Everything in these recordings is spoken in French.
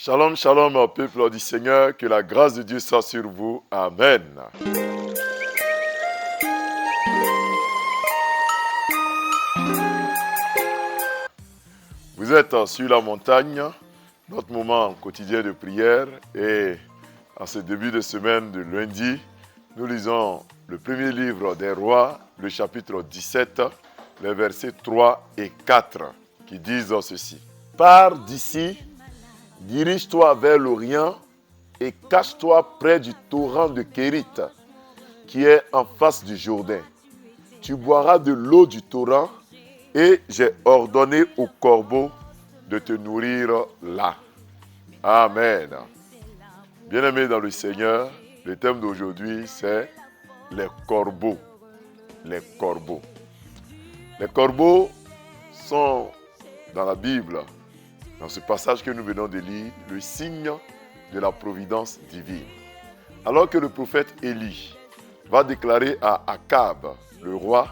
Shalom, shalom au peuple du Seigneur, que la grâce de Dieu soit sur vous. Amen. Vous êtes sur la montagne, notre moment quotidien de prière, et en ce début de semaine de lundi, nous lisons le premier livre des rois, le chapitre 17, les versets 3 et 4, qui disent ceci. Pars d'ici, dirige-toi vers l'Orient et cache-toi près du torrent de Kérit, qui est en face du Jourdain. Tu boiras de l'eau du torrent et j'ai ordonné aux corbeaux de te nourrir là. Amen. Bien-aimés dans le Seigneur, le thème d'aujourd'hui, c'est les corbeaux. Les corbeaux. Les corbeaux sont dans la Bible, dans ce passage que nous venons de lire, le signe de la providence divine. Alors que le prophète Élie va déclarer à Akab, le roi,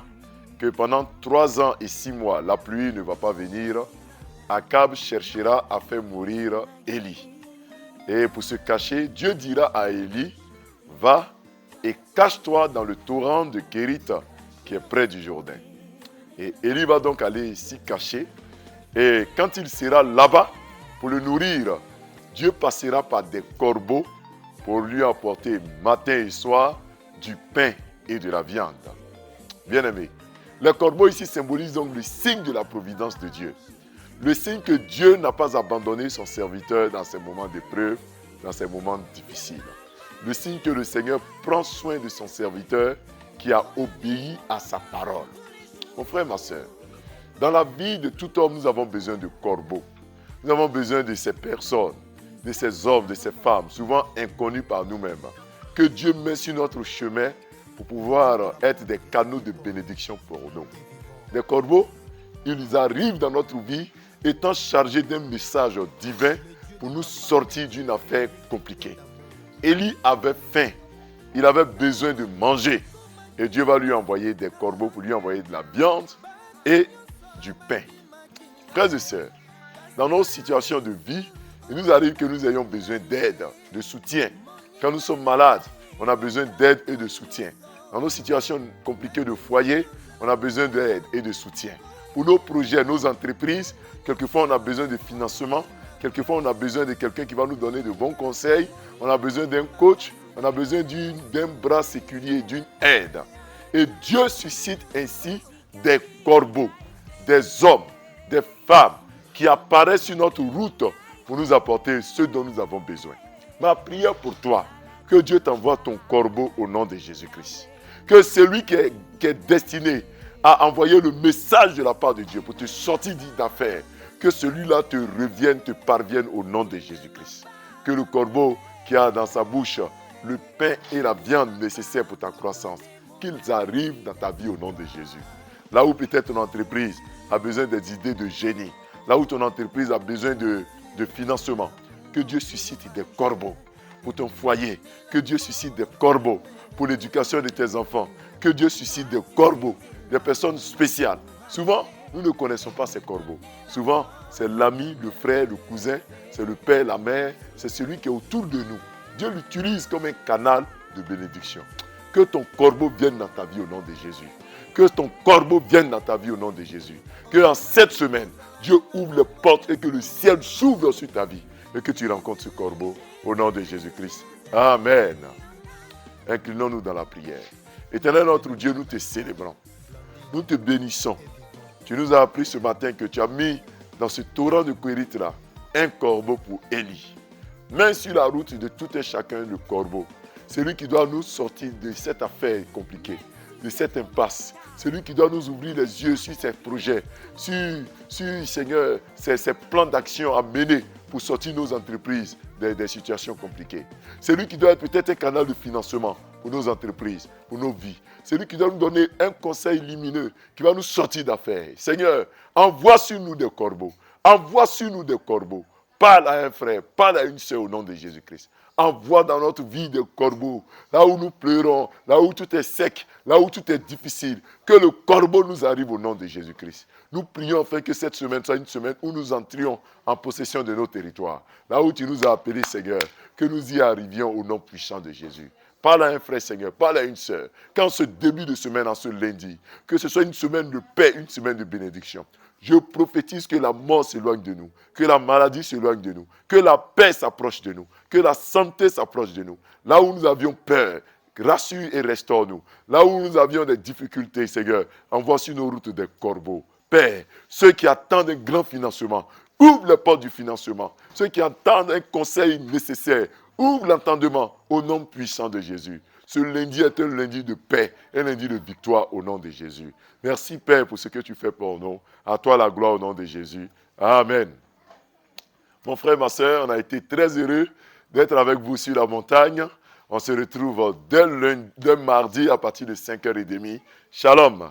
que pendant 3 ans et 6 mois, la pluie ne va pas venir, Akab cherchera à faire mourir Élie. Et pour se cacher, Dieu dira à Élie, va et cache-toi dans le torrent de Kérit qui est près du Jourdain. Et Élie va donc aller s'y cacher. Et quand il sera là-bas pour le nourrir, Dieu passera par des corbeaux pour lui apporter matin et soir du pain et de la viande. Bien-aimés, les corbeaux ici symbolisent donc le signe de la providence de Dieu. Le signe que Dieu n'a pas abandonné son serviteur dans ses moments d'épreuve, dans ses moments difficiles. Le signe que le Seigneur prend soin de son serviteur qui a obéi à sa parole. Mon frère, ma soeur, dans la vie de tout homme, nous avons besoin de corbeaux. Nous avons besoin de ces personnes, de ces hommes, de ces femmes, souvent inconnus par nous-mêmes, que Dieu met sur notre chemin pour pouvoir être des canaux de bénédiction pour nous. Les corbeaux, ils arrivent dans notre vie étant chargés d'un message divin pour nous sortir d'une affaire compliquée. Élie avait faim, il avait besoin de manger et Dieu va lui envoyer des corbeaux pour lui envoyer de la viande et du pain. Frères et sœurs, dans nos situations de vie, il nous arrive que nous ayons besoin d'aide, de soutien. Quand nous sommes malades, on a besoin d'aide et de soutien. Dans nos situations compliquées de foyer, on a besoin d'aide et de soutien. Pour nos projets, nos entreprises, quelquefois on a besoin de financement, quelquefois on a besoin de quelqu'un qui va nous donner de bons conseils, on a besoin d'un coach, on a besoin d'un bras séculier, d'une aide. Et Dieu suscite ainsi des corbeaux, des hommes, des femmes qui apparaissent sur notre route pour nous apporter ce dont nous avons besoin. Ma prière pour toi, que Dieu t'envoie ton corbeau au nom de Jésus-Christ. Que celui qui est destiné à envoyer le message de la part de Dieu pour te sortir d'affaires, que celui-là te revienne, te parvienne au nom de Jésus-Christ. Que le corbeau qui a dans sa bouche le pain et la viande nécessaires pour ta croissance, qu'ils arrivent dans ta vie au nom de Jésus. Là où peut-être ton entreprise a besoin des idées de génie, là où ton entreprise a besoin de financement, que Dieu suscite des corbeaux pour ton foyer, que Dieu suscite des corbeaux pour l'éducation de tes enfants, que Dieu suscite des corbeaux, des personnes spéciales. Souvent, nous ne connaissons pas ces corbeaux. Souvent, c'est l'ami, le frère, le cousin, c'est le père, la mère, c'est celui qui est autour de nous. Dieu l'utilise comme un canal de bénédiction. Que ton corbeau vienne dans ta vie au nom de Jésus. Que ton corbeau vienne dans ta vie au nom de Jésus. Que en cette semaine, Dieu ouvre les portes et que le ciel s'ouvre sur ta vie. Et que tu rencontres ce corbeau au nom de Jésus-Christ. Amen. Inclinons-nous dans la prière. Éternel notre Dieu, nous te célébrons. Nous te bénissons. Tu nous as appris ce matin que tu as mis dans ce torrent de Kérit là un corbeau pour Élie. Mets sur la route de tout un chacun le corbeau. Celui qui doit nous sortir de cette affaire compliquée, de cette impasse. Celui qui doit nous ouvrir les yeux sur ses projets, sur Seigneur, ses plans d'action à mener pour sortir nos entreprises des situations compliquées. Celui qui doit être peut-être un canal de financement pour nos entreprises, pour nos vies. Celui qui doit nous donner un conseil lumineux qui va nous sortir d'affaires. Seigneur, envoie sur nous des corbeaux. Envoie sur nous des corbeaux. Parle à un frère, parle à une sœur au nom de Jésus-Christ. Envoie dans notre vie des corbeaux, là où nous pleurons, là où tout est sec, là où tout est difficile. Que le corbeau nous arrive au nom de Jésus-Christ. Nous prions afin que cette semaine soit une semaine où nous entrions en possession de nos territoires. Là où tu nous as appelés, Seigneur, que nous y arrivions au nom puissant de Jésus. Parle à un frère, Seigneur, parle à une sœur. Qu'en ce début de semaine, en ce lundi, que ce soit une semaine de paix, une semaine de bénédiction. Je prophétise que la mort s'éloigne de nous, que la maladie s'éloigne de nous, que la paix s'approche de nous, que la santé s'approche de nous. Là où nous avions peur, rassure et restaure-nous. Là où nous avions des difficultés, Seigneur, envoie sur nos routes des corbeaux. Père, ceux qui attendent un grand financement, ouvre les portes du financement. Ceux qui attendent un conseil nécessaire, ouvre l'entendement au nom puissant de Jésus. Ce lundi est un lundi de paix, un lundi de victoire au nom de Jésus. Merci Père pour ce que tu fais pour nous. À toi la gloire au nom de Jésus. Amen. Mon frère, ma soeur, on a été très heureux d'être avec vous sur la montagne. On se retrouve dès mardi à partir de 5h30. Shalom.